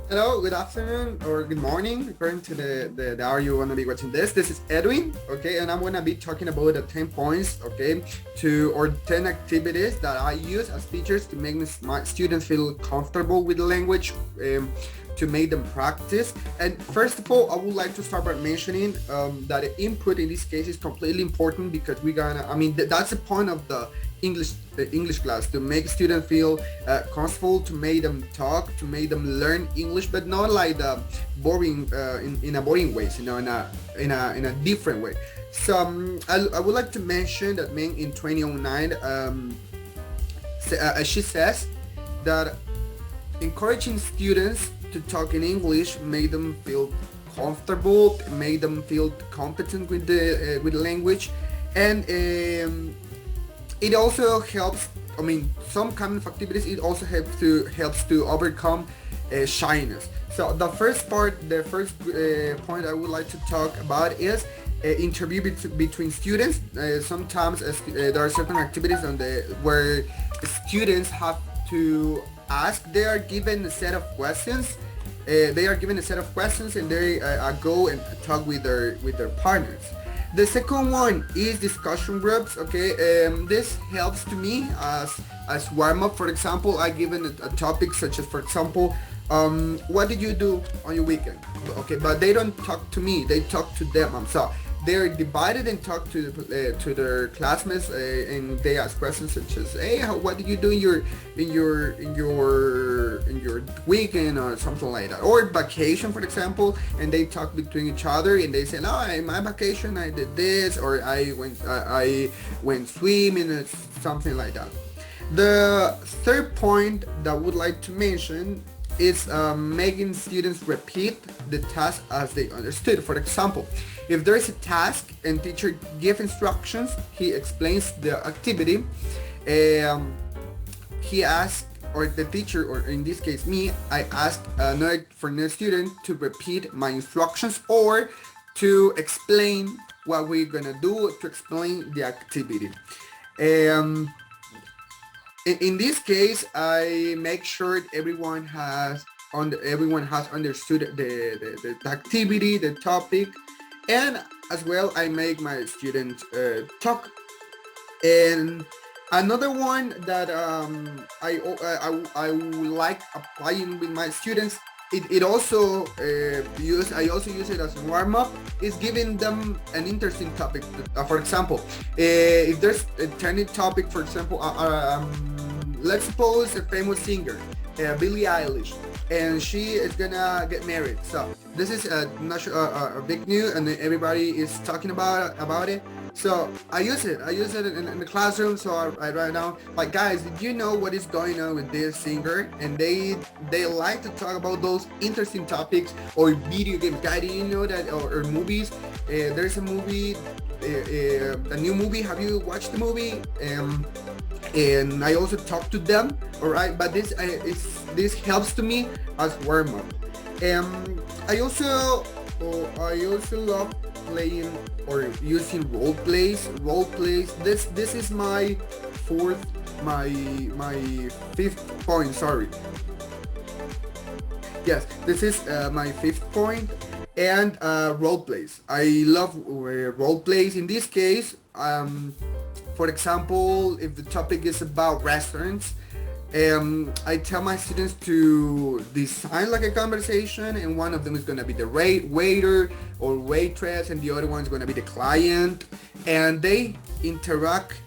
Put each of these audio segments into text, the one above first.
Hello, good afternoon or good morning, according to the hour you want to be watching this. This is Edwin, okay, and I'm going to be talking about the 10 points, okay, or 10 activities that I use as teachers to make my students feel comfortable with the language, to make them practice. And first of all, I would like to start by mentioning that the input in this case is completely important because that's the point of the English class, to make students feel comfortable, to make them talk, to make them learn English, but not like the boring in a boring ways, in a different way. So I would like to mention that Meng in 2009, she says that encouraging students to talk in English made them feel comfortable, made them feel competent with the language, and it also helps. I mean, some kind of activities. It also helps to overcome shyness. So the first point I would like to talk about is interview between students. Sometimes there are certain activities where students have to ask. They are given a set of questions. And they go and talk with their partners. The second one is discussion groups. Okay, this helps to me as warm up. For example, I given a topic such as, for example, what did you do on your weekend? Okay, but they don't talk to me. They talk to them. So they're divided and talk to their classmates, and they ask questions such as, "Hey, what did you do in your weekend or something like that?" Or vacation, for example, and they talk between each other and they say, "No, in my vacation I did this, or I went swimming," or something like that. The third point that I would like to mention is making students repeat the task as they understood. For example, if there is a task and teacher give instructions, he explains the activity. He asks, or the teacher, or in this case me, I ask another student to repeat my instructions or to explain what we're gonna do, to explain the activity. Um, in this case, I make sure everyone has understood the activity, the topic, and as well I make my students talk. And another one that I would like applying with my students, it also I also use it as a warm up, is giving them an interesting topic. For example, if there's a trending topic, for example, let's suppose a famous singer, Billie Eilish, and she is gonna get married. So this is a big news, and everybody is talking about it. So I use it. I use it in the classroom. So I write down, like, guys, did you know what is going on with this singer? And they like to talk about those interesting topics, or video games. Guy, do you know that, or movies? There's a movie, a new movie. Have you watched the movie? And I also talk to them. All right, but this helps to me as warm up. I also love playing or using role plays. This is my fifth point, sorry. Yes, this is my fifth point. And role plays, I love role plays. In this case, for example, if the topic is about restaurants, I tell my students to design like a conversation, and one of them is gonna be the waiter or waitress, and the other one is gonna be the client, and they interact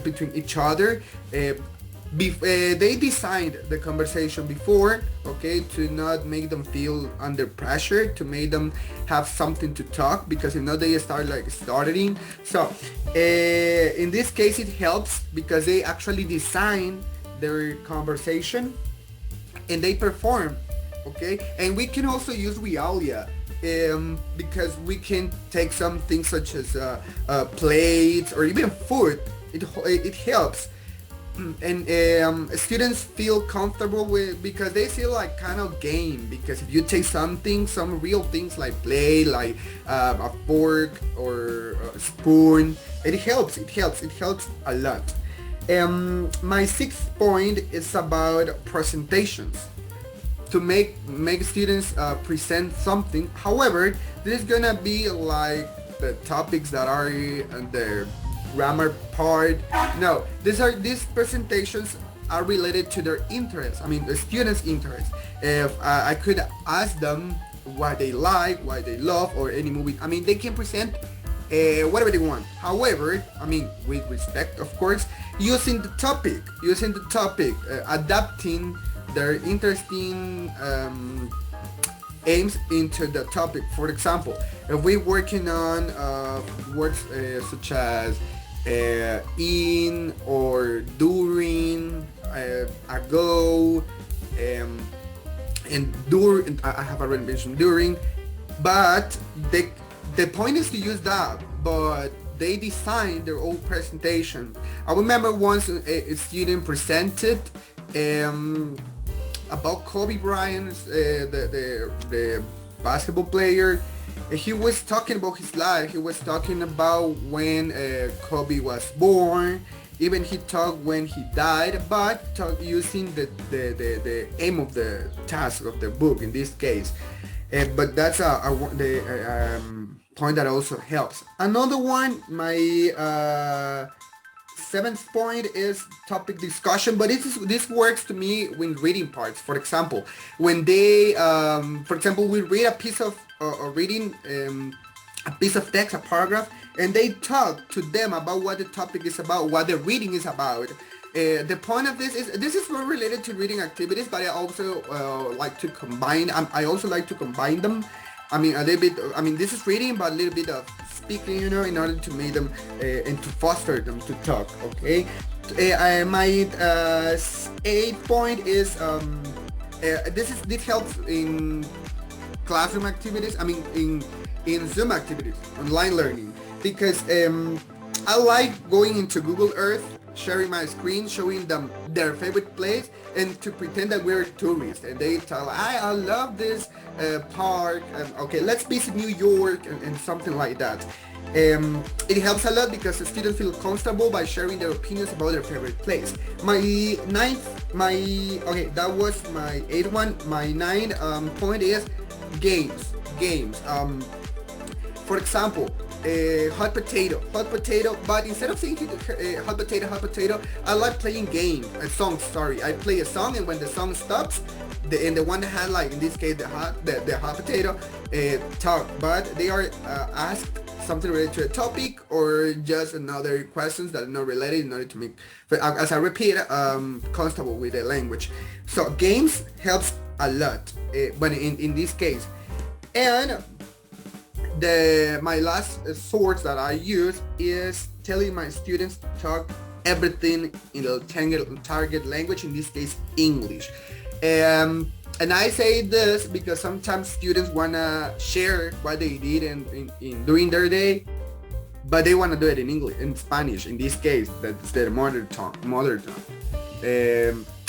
between each other. They designed the conversation before, okay, to not make them feel under pressure, to make them have something to talk, because if not they start like stuttering. So in this case it helps because they actually design their conversation and they perform, okay. And we can also use Realia, because we can take some things such as plates or even food. It helps. And students feel comfortable with, because they feel like kind of game, because if you take some real things like plate, like a fork or a spoon, it helps a lot. My sixth point is about presentations. to make students present something. However, this is gonna be like the topics that are in the grammar part. No, these presentations are related to their interests. I mean, the students' interests. If I could ask them what they like, what they love, or any movie. I mean, they can present whatever they want. However, I mean, with respect, of course, using the topic, adapting their interesting aims into the topic. For example, if we're working on words such as in or during, ago, and during, I have already mentioned during, but the point is to use that, but they design their own presentation. I remember once a student presented about Kobe Bryant, the basketball player. He was talking about his life. He was talking about when Kobe was born. Even he talked when he died, but using the aim of the task of the book in this case. But that's the point that also helps. Another one, my seventh point is topic discussion, but this works to me when reading parts. For example, when they, for example, we read a piece of reading a piece of text, a paragraph, and they talk to them about what the topic is about, what the reading is about. The point of this is more related to reading activities, but I also like to combine. I also like to combine them. I mean, a little bit. I mean, this is reading, but a little bit of speaking, you know, in order to make them and to foster them to talk. Okay. My eighth point is this helps in classroom activities. I mean, in Zoom activities, online learning, because I like going into Google Earth, sharing my screen, showing them their favorite place, and to pretend that we're tourists, and they tell, I love this park, and okay, let's visit New York, and something like that. It helps a lot because the students feel comfortable by sharing their opinions about their favorite place. That was my eighth one. My ninth point is games. For example, hot potato, but instead of saying hot potato, I like playing songs. I play a song, and when the song stops, the one that had, like in this case, the hot potato talk, but they are asked something related to a topic or just another questions that are not related in order to make, as I repeat, comfortable with the language. So games helps a lot, but in this case, and my last source that I use is telling my students to talk everything in the target language, in this case English. And I say this because sometimes students wanna share what they did in during their day, but they wanna do it in English, in Spanish. In this case, that's their mother tongue.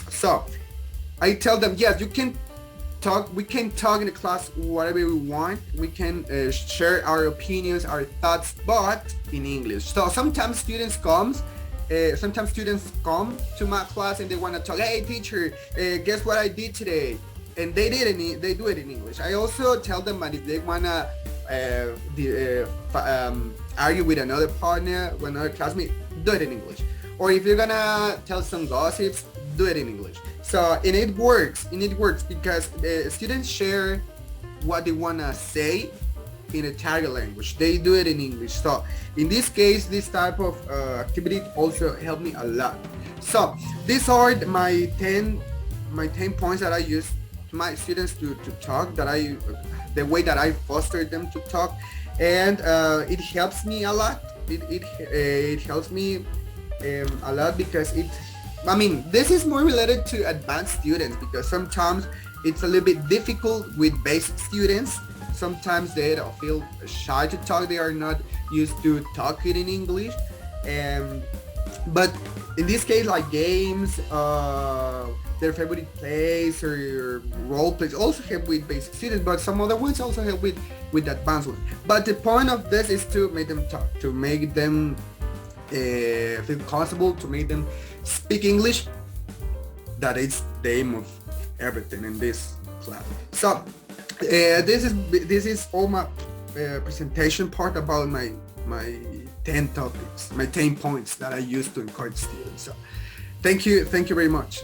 So I tell them, yes, you can talk. We can talk in the class whatever we want. We can share our opinions, our thoughts, but in English. So sometimes students come to my class and they want to talk. Hey teacher, guess what I did today? And they do it in English. I also tell them that if they wanna argue with another partner, with another classmate, do it in English. Or if you're gonna tell some gossips, do it in English. So and it works because the students share what they wanna say in a target language. They do it in English. So in this case, this type of activity also helped me a lot. So these are my 10 points that I use to my students to talk, the way that I foster them to talk, and it helps me a lot. It helps me a lot because this is more related to advanced students, because sometimes it's a little bit difficult with basic students. Sometimes they don't feel shy to talk. They are not used to talking in English. But in this case, like games, their favorite place or role plays also help with basic students, but some other ones also help with advanced ones. But the point of this is to make them talk, to make them feel comfortable, to make them speak English. That is the aim of everything in this class. So this is all my presentation part about my 10 topics, my 10 points that I use to encourage students. So thank you very much.